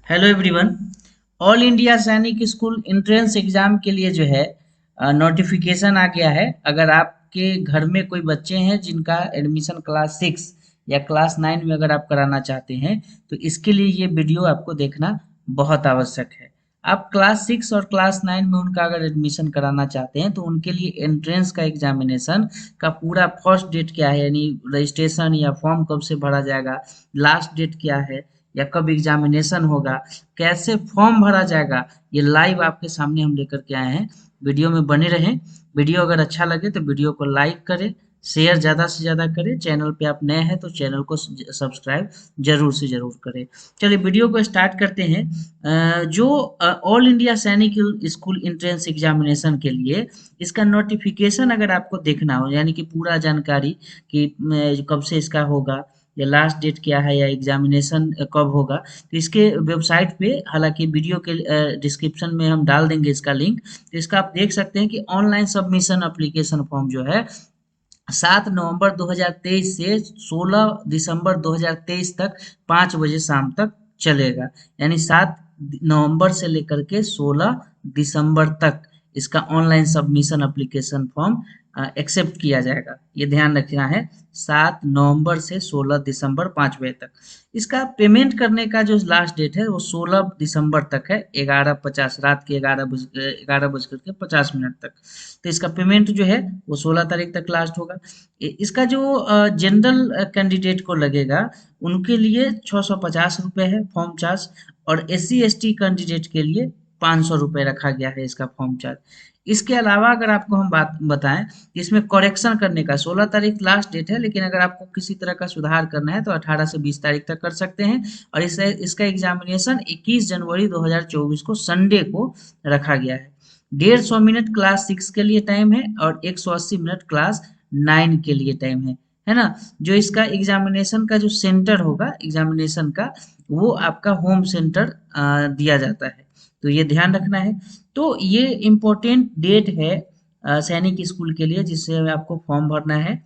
Hello everyone. All India सैनिक school entrance exam के लिए जो है नोटिफिकेशन आ गया है। अगर आपके घर में कोई बच्चे हैं जिनका एडमिशन क्लास 6 या क्लास 9 में अगर आप कराना चाहते हैं तो इसके लिए ये वीडियो आपको देखना बहुत आवश्यक है। आप क्लास 6 और क्लास 9 में उनका अगर एडमिशन कराना चाहते हैं तो उनके लिए एंट्रेंस का एग्जामिनेशन का पूरा फर्स्ट डेट क्या है, यानी रजिस्ट्रेशन या फॉर्म कब से भरा जाएगा, लास्ट डेट क्या है या कब एग्जामिनेशन होगा, कैसे फॉर्म भरा जाएगा, ये लाइव आपके सामने हम लेकर के आए हैं। वीडियो में बने रहें। वीडियो अगर अच्छा लगे तो वीडियो को लाइक करें, शेयर ज़्यादा से ज़्यादा करें। चैनल पे आप नए हैं तो चैनल को सब्सक्राइब ज़रूर से ज़रूर करें। चलिए वीडियो को स्टार्ट करते हैं। जो ऑल इंडिया सैनिक स्कूल एंट्रेंस एग्जामिनेशन के लिए इसका नोटिफिकेशन अगर आपको देखना हो, यानी कि पूरा जानकारी कि कब से इसका होगा या लास्ट डेट क्या है या एग्जामिनेशन कब होगा, तो इसके वेबसाइट पे, हालांकि वीडियो के डिस्क्रिप्शन में हम डाल देंगे इसका लिंक, तो इसका आप देख सकते हैं कि ऑनलाइन सबमिशन एप्लीकेशन फॉर्म जो है 7 नवंबर 2023 से 16 दिसंबर 2023 तक 5 बजे शाम तक चलेगा। यानी 7 नवंबर से लेकर के 16 दिसंबर तक इसका online submission application form accept किया जाएगा। ये ध्यान रखना है, 7 नवंबर से 16 दिसंबर 5 बजे तक। इसका पेमेंट करने का जो लास्ट डेट है वो 16 दिसंबर तक है, 11:50 रात के 11 बज कर के 50 मिनट तक। तो इसका पेमेंट जो है वो 16 तारीख तक लास्ट होगा। इसका जो जनरल कैंडिडेट को लगेगा उनके लिए 650 रुपये है फॉर्म चार्ज, और SC ST कैंडिडेट के लिए 500 रुपये रखा गया है इसका फॉर्म चार्ज। इसके अलावा अगर आपको हम बात बताएं, इसमें करेक्शन करने का 16 तारीख लास्ट डेट है, लेकिन अगर आपको किसी तरह का सुधार करना है तो 18 से 20 तारीख तक कर सकते हैं। और इसका एग्जामिनेशन 21 जनवरी 2024 को संडे को रखा गया है। 150 मिनट क्लास 6 के लिए टाइम है और 180 मिनट क्लास 9 के लिए टाइम है ना। जो इसका एग्जामिनेशन का जो सेंटर होगा एग्जामिनेशन का, वो आपका होम सेंटर दिया जाता है, तो ये ध्यान रखना है। तो ये इम्पोर्टेंट डेट है सैनिक स्कूल के लिए, जिससे आपको फॉर्म भरना है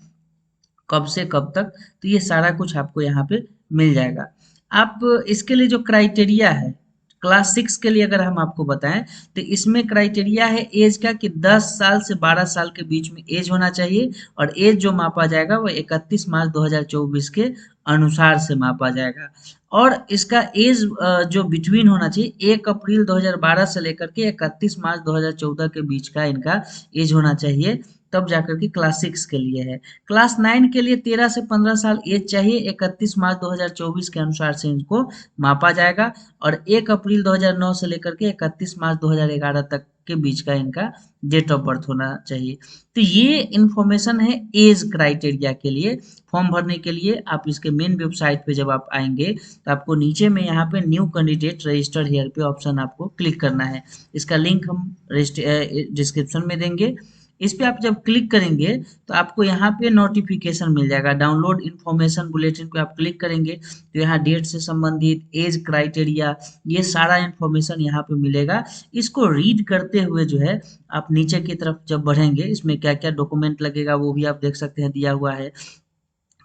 कब से कब तक, तो ये सारा कुछ आपको यहाँ पे मिल जाएगा। आप इसके लिए जो क्राइटेरिया है क्लास 6 के लिए अगर हम आपको बताएं, तो इसमें क्राइटेरिया है एज का कि 10 साल से 12 साल के बीच में एज होना चाहिए, और एज जो मापा जाएगा वो 31 मार्च 2024 के अनुसार से मापा जाएगा। और इसका एज जो बिटवीन होना चाहिए 1 अप्रैल 2012 से लेकर के 31 मार्च 2014 के बीच का इनका एज होना चाहिए, तब जाकर के क्लास 6 के लिए है। क्लास 9 के लिए 13 से 15 साल एज चाहिए, 31 मार्च 2024 के अनुसार से इनको मापा जाएगा, और 1 अप्रैल 2009 से लेकर के 31 मार्च 2011 तक के बीच का इनका डेट ऑफ बर्थ होना चाहिए। तो ये इंफॉर्मेशन है एज क्राइटेरिया के लिए। फॉर्म भरने के लिए आप इसके मेन वेबसाइट पे जब आप आएंगे तो आपको नीचे में यहाँ पे न्यू कैंडिडेट रजिस्टर हियर पे ऑप्शन आपको क्लिक करना है। इसका लिंक हम डिस्क्रिप्शन में देंगे। इस पे आप जब क्लिक करेंगे तो आपको यहाँ पे नोटिफिकेशन मिल जाएगा, डाउनलोड इन्फॉर्मेशन बुलेटिन पे आप क्लिक करेंगे तो यहाँ डेट से संबंधित एज क्राइटेरिया ये सारा इन्फॉर्मेशन यहाँ पे मिलेगा। इसको रीड करते हुए जो है आप नीचे की तरफ जब बढ़ेंगे, इसमें क्या क्या डॉक्यूमेंट लगेगा वो भी आप देख सकते हैं, दिया हुआ है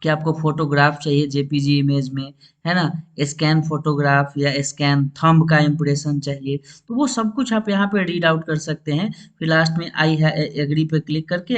कि आपको फोटोग्राफ चाहिए JPG इमेज में, है ना, स्कैन फोटोग्राफ या स्कैन थंब का इम्प्रेशन चाहिए, तो वो सब कुछ आप यहाँ पे रीड आउट कर सकते हैं। फिर लास्ट में आई है एग्री पे क्लिक करके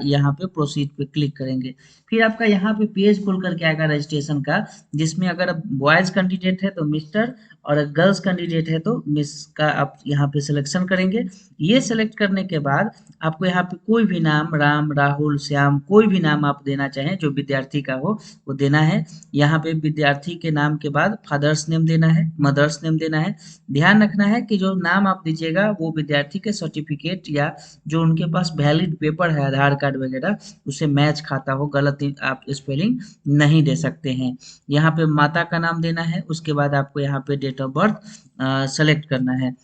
यहाँ पे प्रोसीड पे क्लिक करेंगे। फिर आपका यहाँ पे पेज खुल करके आएगा रजिस्ट्रेशन का, जिसमें अगर बॉयज कैंडिडेट है तो मिस्टर, और गर्ल्स कैंडिडेट है तो मिस का आप यहाँ पे सिलेक्शन करेंगे। ये सिलेक्ट करने के बाद आपको यहाँ पे कोई भी नाम, राम, राहुल, श्याम, कोई भी नाम आप देना चाहें जो विद्यार्थी का हो वो देना है। यहाँ पे विद्यार्थी के नाम के बाद फादर्स नेम देना है, मदर्स नेम देना है। ध्यान रखना है कि जो नाम आप दीजिएगा वो विद्यार्थी के सर्टिफिकेट या जो उनके पास वैलिड पेपर है आधार कार्ड वगैरह उससे मैच खाता हो, गलत आप स्पेलिंग नहीं दे सकते हैं। यहाँ पे माता का नाम देना है, उसके बाद आपको यहाँ पे डेट ऑफ बर्थ सेलेक्ट करना है।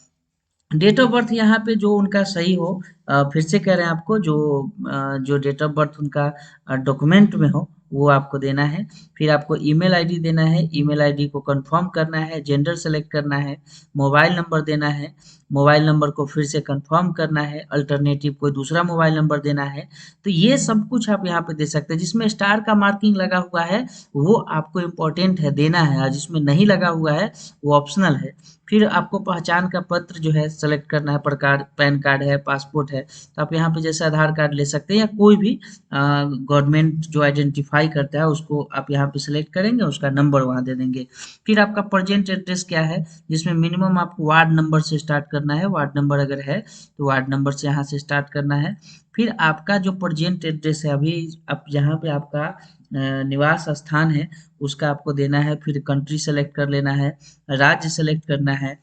डेट ऑफ बर्थ यहाँ पे जो उनका सही हो, फिर से कह रहे हैं आपको, जो डेट ऑफ बर्थ उनका डॉक्यूमेंट में हो वो आपको देना है। फिर आपको ईमेल आईडी देना है, ईमेल आईडी को कंफर्म करना है, जेंडर सेलेक्ट करना है, मोबाइल नंबर देना है। मोबाइल नंबर को फिर से कंफर्म करना है, अल्टरनेटिव कोई दूसरा मोबाइल नंबर देना है, तो ये सब कुछ आप यहाँ पे दे सकते हैं। जिसमें स्टार का मार्किंग लगा हुआ है वो आपको इम्पोर्टेंट है, देना है, और जिसमें नहीं लगा हुआ है वो ऑप्शनल है। फिर आपको पहचान का पत्र जो है सेलेक्ट करना है, प्रकार पैन कार्ड है, पासपोर्ट है, तो आप यहाँ पे जैसे आधार कार्ड ले सकते हैं या कोई भी गवर्नमेंट जो आइडेंटिफाई करता है उसको आप यहाँ पे सेलेक्ट करेंगे, उसका नंबर वहाँ दे देंगे। फिर आपका प्रेजेंट एड्रेस क्या है, जिसमें मिनिमम आपको वार्ड नंबर से स्टार्ट करना है, वार्ड नंबर अगर है तो वार्ड नंबर से यहाँ से स्टार्ट करना है। फिर आपका जो प्रेजेंट एड्रेस है, अभी आप जहाँ पे आपका निवास स्थान है उसका आपको देना है। फिर कंट्री सेलेक्ट कर लेना है, राज्य सेलेक्ट करना है,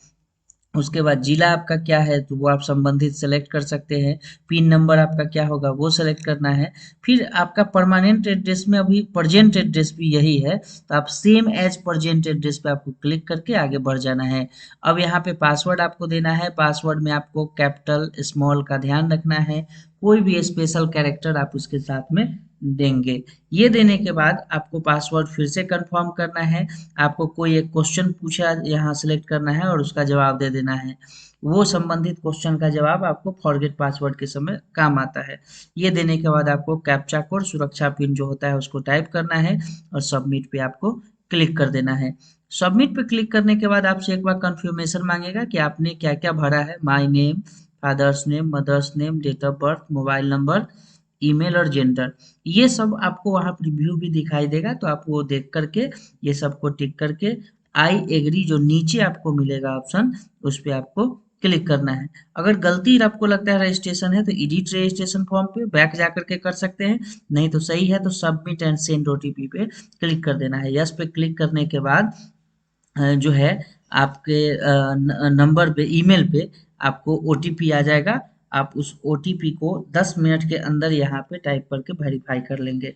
उसके बाद जिला आपका क्या है तो वो आप संबंधित सेलेक्ट कर सकते हैं। पिन नंबर आपका क्या होगा वो सेलेक्ट करना है। फिर आपका परमानेंट एड्रेस में अभी प्रेजेंट एड्रेस भी यही है, तो आप सेम एज प्रेजेंट एड्रेस पे आपको क्लिक करके आगे बढ़ जाना है। अब यहाँ पे पासवर्ड आपको देना है, पासवर्ड में आपको कैपिटल स्मॉल का ध्यान रखना है, कोई भी स्पेशल कैरेक्टर आप उसके साथ में देंगे। ये देने के बाद आपको पासवर्ड फिर से कंफर्म करना है, आपको कोई एक क्वेश्चन पूछा यहाँ सेलेक्ट करना है और उसका जवाब दे देना है। वो संबंधित क्वेश्चन का जवाब आपको फॉरगेट पासवर्ड के समय काम आता है। ये देने के बाद आपको कैप्चा कोड सुरक्षा पिन जो होता है उसको टाइप करना है और सबमिट पे आपको क्लिक कर देना है। सबमिट पे क्लिक करने के बाद आपसे एक बार कंफर्मेशन मांगेगा कि आपने क्या क्या भरा है, my name, father's name, mother's name, date of birth, mobile number, email और जेंडर। ये सब आपको वहाँ प्रीव्यू भी दिखाई देगा, तो आप वो देख करके ये सबको टिक करके आई एग्री जो नीचे आपको मिलेगा ऑप्शन, उस पे आपको क्लिक करना है। अगर गलती आपको लगता है रजिस्ट्रेशन है तो एडिट रजिस्ट्रेशन फॉर्म पे बैक जा करके कर सकते हैं, नहीं तो सही है तो सबमिट एंड सेंड ओटीपी पे क्लिक कर देना है। यस पे क्लिक करने के बाद जो है आपके नंबर पे, ईमेल पे आपको ओटीपी आ जाएगा। आप उस ओटीपी को 10 मिनट के अंदर यहाँ पे टाइप करके वेरीफाई कर लेंगे।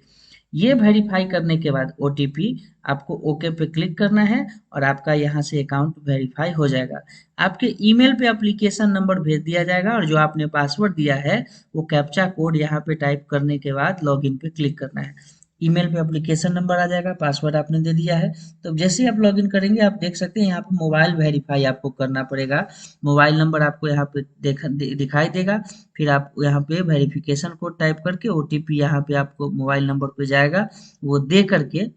ये वेरीफाई करने के बाद ओटीपी आपको ओके पे क्लिक करना है और आपका यहाँ से अकाउंट वेरीफाई हो जाएगा। आपके ईमेल पे एप्लीकेशन नंबर भेज दिया जाएगा और जो आपने पासवर्ड दिया है वो कैप्चा कोड यहाँ पे टाइप करने के बाद लॉगिन पे क्लिक करना है। ईमेल पे एप्लीकेशन नंबर आ जाएगा, पासवर्ड आपने दे दिया है। तो जैसे ही आप लॉगिन करेंगे आप देख सकते हैं यहाँ पे मोबाइल वेरीफाई आपको करना पड़ेगा। मोबाइल नंबर आपको यहाँ पे दिखाई देगा, फिर आप यहाँ पे वेरिफिकेशन कोड टाइप करके ओटीपी यहाँ पे आपको मोबाइल नंबर पे जाएगा, वो दे करके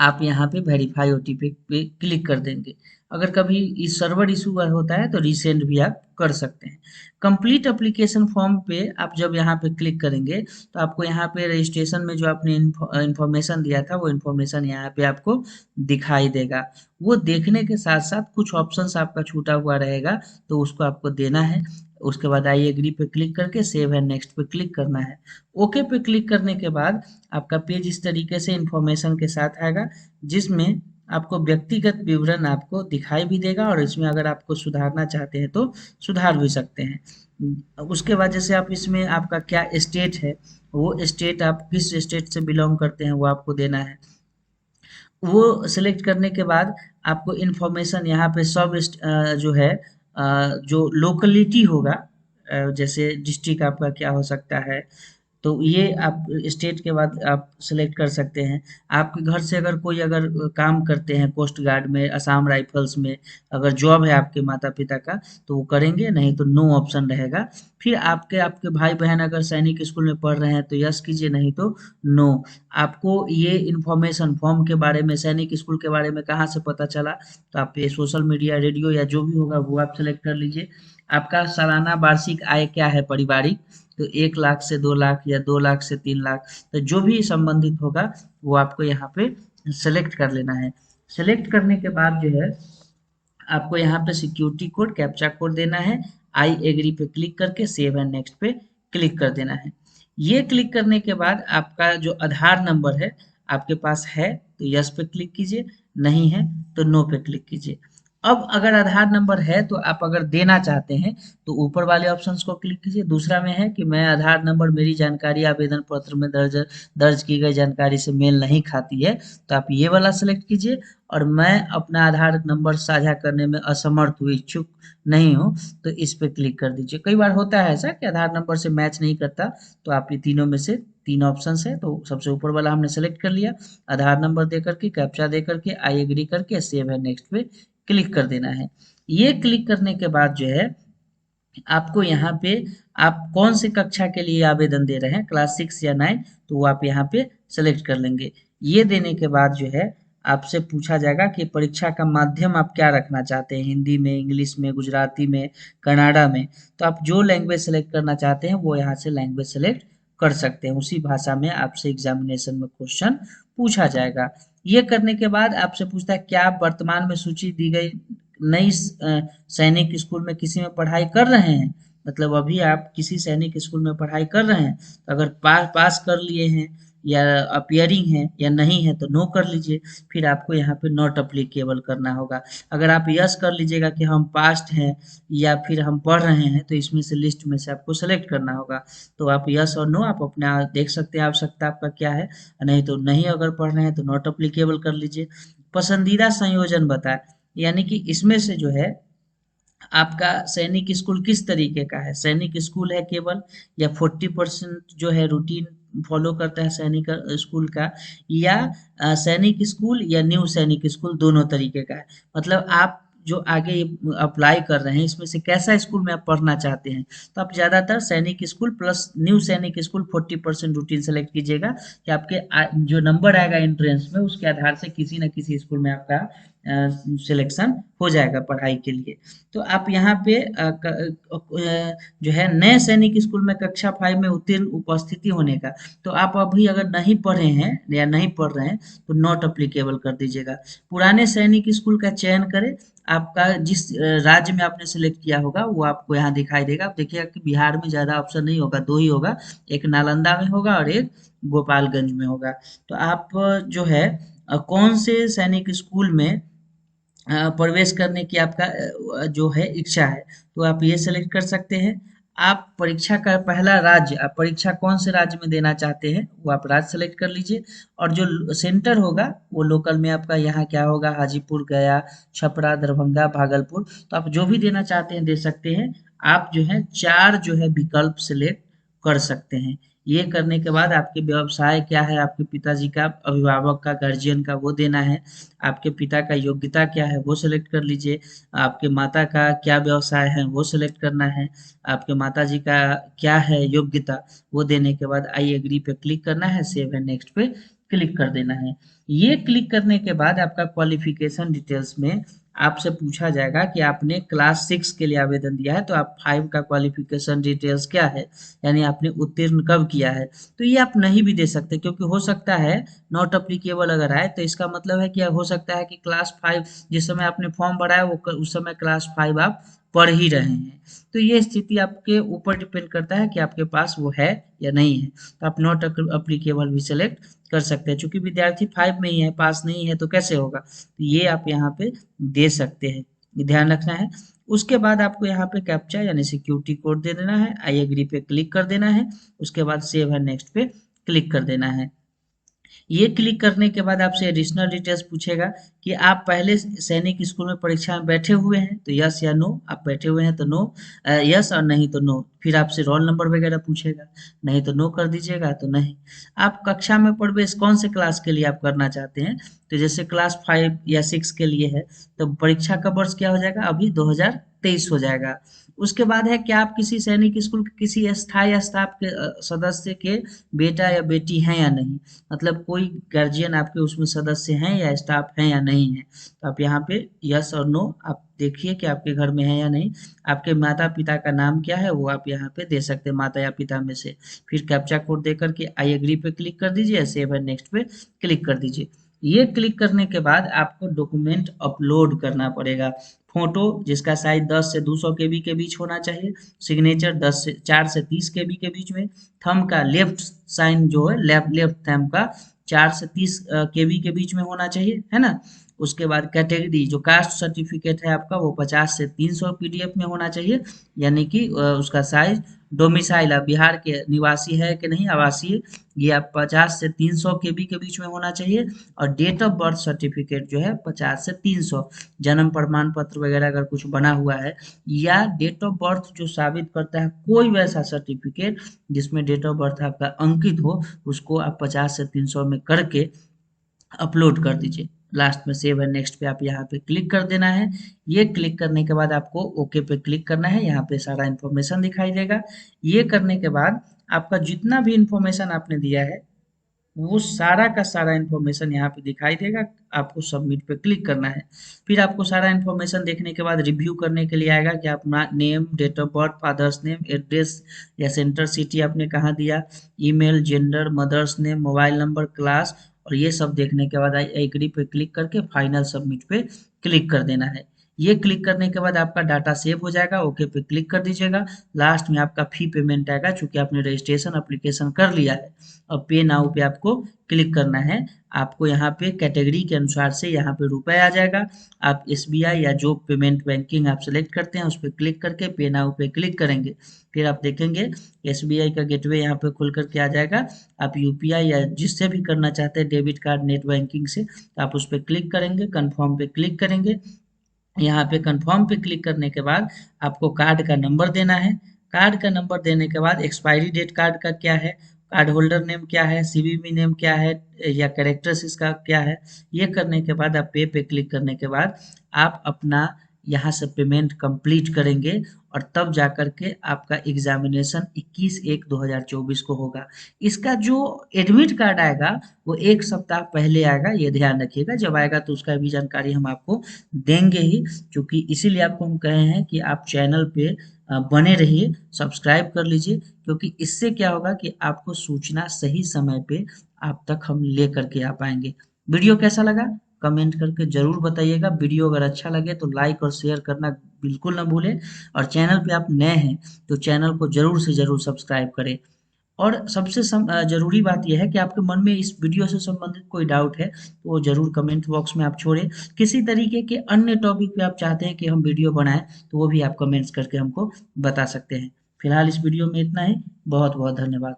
आप यहाँ पे वेरीफाई ओटीपी पे क्लिक कर देंगे। अगर कभी इस सर्वर इशू होता है तो रीसेंड भी आप कर सकते हैं। कंप्लीट एप्लीकेशन फॉर्म पे आप जब यहाँ पे क्लिक करेंगे तो आपको यहाँ पे रजिस्ट्रेशन में जो आपने इंफॉर्मेशन दिया था वो इंफॉर्मेशन यहाँ पे आपको दिखाई देगा। वो देखने के साथ साथ कुछ ऑप्शंस आपका छूटा हुआ रहेगा तो उसको आपको देना है। उसके बाद आई एग्री पे क्लिक करके सेव एंड नेक्स्ट पे क्लिक करना है। ओके पे क्लिक करने के बाद आपका पेज इस तरीके से इंफॉर्मेशन के साथ आएगा, जिसमें आपको व्यक्तिगत विवरण आपको दिखाई भी देगा और इसमें अगर आपको सुधारना चाहते हैं तो सुधार भी सकते हैं। उसके बाद जैसे आप इसमें आपका क्या स्टेट है, वो स्टेट आप किस स्टेट से बिलोंग करते हैं वो आपको देना है। वो सिलेक्ट करने के बाद आपको इन्फॉर्मेशन यहाँ पे सब जो है जो लोकेलिटी होगा, जैसे डिस्ट्रिक्ट आपका क्या हो सकता है, तो ये आप स्टेट के बाद आप सेलेक्ट कर सकते हैं। आपके घर से अगर कोई अगर काम करते हैं कोस्ट गार्ड में, असम राइफल्स में, अगर जॉब है आपके माता पिता का तो वो करेंगे, नहीं तो नो ऑप्शन रहेगा। फिर आपके आपके भाई बहन अगर सैनिक स्कूल में पढ़ रहे हैं तो यस कीजिए, नहीं तो नो। आपको ये इन्फॉर्मेशन फॉर्म के बारे में, सैनिक स्कूल के बारे में कहाँ से पता चला, तो आप ये सोशल मीडिया, रेडियो या जो भी होगा वो आप सेलेक्ट कर लीजिए। आपका सालाना वार्षिक आय क्या है पारिवारिक, तो 1 लाख से 2 लाख या 2 लाख से 3 लाख, तो जो भी संबंधित होगा वो आपको यहाँ पे सेलेक्ट कर लेना है। सेलेक्ट करने के बाद जो है आपको यहाँ पे सिक्योरिटी कोड, कैप्चा कोड देना है। आई एग्री पे क्लिक करके सेव एंड नेक्स्ट पे क्लिक कर देना है। ये क्लिक करने के बाद आपका जो आधार नंबर है आपके पास है तो यस पे क्लिक कीजिए, नहीं है तो नो पे क्लिक कीजिए। अब अगर आधार नंबर है तो आप अगर देना चाहते हैं तो ऊपर वाले ऑप्शंस को क्लिक कीजिए। दूसरा में है कि मैं आधार नंबर, मेरी जानकारी आवेदन पत्र में दर्ज दर्ज की गई जानकारी से मेल नहीं खाती है, तो आप ये वाला सेलेक्ट कीजिए। और मैं अपना आधार नंबर साझा करने में असमर्थ हूँ, इच्छुक नहीं हूँ, तो इस पे क्लिक कर दीजिए। कई बार होता है ऐसा कि आधार नंबर से मैच नहीं करता, तो आप ये तीनों में से 3 ऑप्शंस है तो सबसे ऊपर वाला हमने सेलेक्ट कर लिया। आधार नंबर दे करके, कैप्चा दे करके, आई एग्री करके सेव है नेक्स्ट पे क्लिक कर देना है। ये क्लिक करने के बाद जो है आपको यहाँ पे आप कौन से कक्षा के लिए आवेदन दे रहे हैं, क्लास 6 या 9, तो वो आप यहाँ पे सेलेक्ट कर लेंगे। ये देने के बाद जो है आपसे पूछा जाएगा कि परीक्षा का माध्यम आप क्या रखना चाहते हैं, हिंदी में, इंग्लिश में, गुजराती में, कन्नड़ा में। तो आप जो लैंग्वेज सेलेक्ट करना चाहते हैं वो यहाँ से लैंग्वेज सेलेक्ट कर सकते हैं। उसी भाषा में आपसे एग्जामिनेशन में क्वेश्चन पूछा जाएगा। ये करने के बाद आपसे पूछता है क्या आप वर्तमान में सूची दी गई नई सैनिक स्कूल में किसी में पढ़ाई कर रहे हैं। मतलब अभी आप किसी सैनिक स्कूल में पढ़ाई कर रहे हैं, तो अगर पास कर लिए हैं या अपियरिंग है या नहीं है तो नो कर लीजिए। फिर आपको यहाँ पे नॉट अप्लीकेबल करना होगा। अगर आप यस कर लीजिएगा कि हम पास्ट हैं या फिर हम पढ़ रहे हैं, तो इसमें से लिस्ट में से आपको सेलेक्ट करना होगा। तो आप यस और नो आप अपने देख सकते हैं आवश्यकता आपका क्या है। नहीं तो नहीं, अगर पढ़ रहे हैं तो नॉट अप्लीकेबल कर लीजिए। पसंदीदा संयोजन बताए, यानी कि इसमें से जो है आपका सैनिक स्कूल किस तरीके का है, सैनिक स्कूल है केवल, या 40% जो है रूटीन फॉलो करता है सैनिक स्कूल का, या सैनिक स्कूल या न्यू सैनिक स्कूल दोनों तरीके का है। मतलब आप जो आगे अप्लाई कर रहे हैं इसमें से कैसा स्कूल में आप पढ़ना चाहते हैं। तो आप ज़्यादातर सैनिक स्कूल प्लस न्यू सैनिक स्कूल 40% रूटीन सेलेक्ट कीजिएगा कि आपके जो नंबर आएगा एंट्रेंस में उसके आधार से किसी न किसी स्कूल में आपका सिलेक्शन हो जाएगा पढ़ाई के लिए। तो आप यहाँ पे जो है नए सैनिक स्कूल में कक्षा 5 में उत्तीर्ण उपस्थिति होने का, तो आप अभी अगर नहीं पढ़े हैं या नहीं पढ़ रहे हैं तो नॉट अप्लीकेबल कर दीजिएगा। पुराने सैनिक स्कूल का चयन करें, आपका जिस राज्य में आपने सेलेक्ट किया होगा वो आपको यहाँ दिखाई देगा। आप देखिएगा कि बिहार में ज़्यादा ऑप्शन नहीं होगा, दो ही होगा, एक नालंदा में होगा और एक गोपालगंज में होगा। तो आप जो है कौन से सैनिक स्कूल में प्रवेश करने की आपका जो है इच्छा है, तो आप ये सेलेक्ट कर सकते हैं। आप परीक्षा का पहला राज्य, आप परीक्षा कौन से राज्य में देना चाहते हैं वो आप राज्य सेलेक्ट कर लीजिए। और जो सेंटर होगा वो लोकल में आपका यहाँ क्या होगा, हाजीपुर, गया, छपरा, दरभंगा, भागलपुर, तो आप जो भी देना चाहते हैं दे सकते हैं। आप जो है 4 जो है विकल्प सेलेक्ट कर सकते हैं। ये करने के बाद आपके व्यवसाय क्या है, आपके पिताजी का, अभिभावक का, गार्जियन का, वो देना है। आपके पिता का योग्यता क्या है वो सेलेक्ट कर लीजिए। आपके माता का क्या व्यवसाय है वो सेलेक्ट करना है। आपके माताजी का क्या है योग्यता, वो देने के बाद आई एग्री पे क्लिक करना है, सेव एंड नेक्स्ट पे क्लिक कर देना है। ये क्लिक करने के बाद आपका क्वालिफिकेशन डिटेल्स में आपसे पूछा जाएगा कि आपने क्लास 6 के लिए आवेदन दिया है तो आप 5 का क्वालिफिकेशन डिटेल्स क्या है, यानी आपने उत्तीर्ण कब किया है। तो ये आप नहीं भी दे सकते, क्योंकि हो सकता है नॉट अप्लीकेबल अगर आए तो इसका मतलब है कि हो सकता है कि क्लास 5 जिस समय आपने फॉर्म भरा है वो उस समय क्लास 5 आप पढ़ ही रहे हैं। तो ये स्थिति आपके ऊपर डिपेंड करता है कि आपके पास वो है या नहीं है। तो आप नॉट अप्लीकेबल भी सिलेक्ट कर सकते हैं। चूंकि विद्यार्थी 5 में ही है, पास नहीं है तो कैसे होगा, तो ये आप यहाँ पे दे सकते हैं, ये ध्यान रखना है। उसके बाद आपको यहाँ पे कैप्चा यानी सिक्योरिटी कोड दे देना है, आई एग्री पे क्लिक कर देना है, उसके बाद सेव एंड नेक्स्ट पे क्लिक कर देना है। ये क्लिक करने के बाद आपसे एडिशनल डिटेल्स पूछेगा कि आप पहले सैनिक स्कूल में परीक्षा में बैठे हुए हैं, तो यस या नो, आप बैठे हुए हैं तो नो, यस, और नहीं तो नो। फिर आपसे रोल नंबर वगैरह पूछेगा, नहीं तो नो कर दीजिएगा, तो नहीं। आप कक्षा में प्रवेश कौन से क्लास के लिए आप करना चाहते हैं, तो जैसे क्लास 5 या 6 के लिए है तो परीक्षा का वर्ष क्या हो जाएगा, अभी 2023 हो जाएगा। उसके बाद है कि आप किसी सैनिक स्कूल के किसी अस्थायी स्टाफ के सदस्य के बेटा या बेटी हैं या नहीं। मतलब कोई गार्जियन आपके उसमें सदस्य हैं या स्टाफ हैं या नहीं है। तो आप यहाँ पे यस और नो आप देखिए कि आपके घर में है या नहीं। आपके माता पिता का नाम क्या है वो आप यहाँ पे दे सकते हैं, माता या पिता में से। फिर कैप्चा कोड दे करके आई एग्री पे क्लिक कर दीजिए, सेव एंड नेक्स्ट पे क्लिक कर दीजिए। ये क्लिक करने के बाद आपको डॉक्यूमेंट अपलोड करना पड़ेगा। फोटो जिसका साइज 10 से 200 केबी के बीच होना चाहिए, सिग्नेचर 4 से 30 केबी के बीच में, थंब का लेफ्ट साइन जो है लेफ्ट लेफ्ट थंब का 4 से 30 केबी के बीच में होना चाहिए, है ना। उसके बाद कैटेगरी जो कास्ट सर्टिफिकेट है आपका वो 50 से 300 पीडीएफ में होना चाहिए, यानी कि उसका साइज। डोमिसाइल आप बिहार के निवासी है कि नहीं, आवासीय, ये आप 50 से 300 केबी के बीच में होना चाहिए। और डेट ऑफ बर्थ सर्टिफिकेट जो है 50 से 300, जन्म प्रमाण पत्र वगैरह अगर कुछ बना हुआ है या डेट ऑफ बर्थ जो साबित करता है कोई वैसा सर्टिफिकेट जिसमें डेट ऑफ बर्थ आपका अंकित हो, उसको आप 50 से 300 में करके अपलोड कर दीजिए। लास्ट में सेव एंड नेक्स्ट पे आप यहाँ पे क्लिक कर देना है। ये क्लिक करने के बाद आपको ओके पे क्लिक करना है। यहाँ पे सारा इन्फॉर्मेशन दिखाई देगा। ये करने के बाद आपका जितना भी इन्फॉर्मेशन आपने दिया है वो सारा का सारा इन्फॉर्मेशन यहाँ पे दिखाई देगा। आपको सबमिट पे क्लिक करना है। फिर आपको सारा इन्फॉर्मेशन देखने के बाद रिव्यू करने के लिए आएगा कि अपना name, date of birth, father's name, address या सेंटर सिटी आपने कहाँ दिया, email, gender, mother's name, mobile number, class, और ये सब देखने के बाद एग्री पे क्लिक करके फाइनल सबमिट पे क्लिक कर देना है। ये क्लिक करने के बाद आपका डाटा सेव हो जाएगा। ओके पे क्लिक कर दीजिएगा। लास्ट में आपका फी पेमेंट आएगा चूंकि आपने रजिस्ट्रेशन एप्लीकेशन कर लिया है। और पे नाउ पे आपको क्लिक करना है। आपको यहाँ पे कैटेगरी के अनुसार से यहाँ पे रुपए आ जाएगा। आप एसबीआई या जो पेमेंट बैंकिंग आप सेलेक्ट करते हैं उस पर क्लिक करके पे नाउ पे क्लिक करेंगे। फिर आप देखेंगे एसबीआई का गेटवे यहाँ पे खुल करके आ जाएगा। आप यूपीआई या जिससे भी करना चाहते हैं डेबिट कार्ड, नेट बैंकिंग से, तो आप उस पर क्लिक करेंगे, कन्फर्म पे क्लिक करेंगे। यहाँ पे कंफर्म पे क्लिक करने के बाद आपको कार्ड का नंबर देना है। कार्ड का नंबर देने के बाद एक्सपायरी डेट कार्ड का क्या है, कार्ड होल्डर नेम क्या है, सीवीवी नेम क्या है या कैरेक्टर्स इसका क्या है, ये करने के बाद आप पे पे क्लिक करने के बाद आप अपना यहाँ से पेमेंट कंप्लीट करेंगे और तब जा कर के आपका एग्जामिनेशन 21/1/2024 को होगा। इसका जो एडमिट कार्ड आएगा वो 1 सप्ताह पहले आएगा, ये ध्यान रखिएगा। जब आएगा तो उसका भी जानकारी हम आपको देंगे ही, क्योंकि इसीलिए आपको हम कहे हैं कि आप चैनल पे बने रहिए, सब्सक्राइब कर लीजिए, क्योंकि इससे क्या होगा कि आपको सूचना सही समय पे आप तक हम ले करके आ पाएंगे। वीडियो कैसा लगा कमेंट करके जरूर बताइएगा। वीडियो अगर अच्छा लगे तो लाइक और शेयर करना बिल्कुल ना भूलें। और चैनल पे आप नए हैं तो चैनल को जरूर से जरूर सब्सक्राइब करें। और सबसे ज़रूरी बात यह है कि आपके मन में इस वीडियो से संबंधित कोई डाउट है तो वो ज़रूर कमेंट बॉक्स में आप छोड़ें। किसी तरीके के अन्य टॉपिक पे आप चाहते हैं कि हम वीडियो बनाएं तो वो भी आप कमेंट्स करके हमको बता सकते हैं। फिलहाल इस वीडियो में इतना ही। बहुत बहुत धन्यवाद।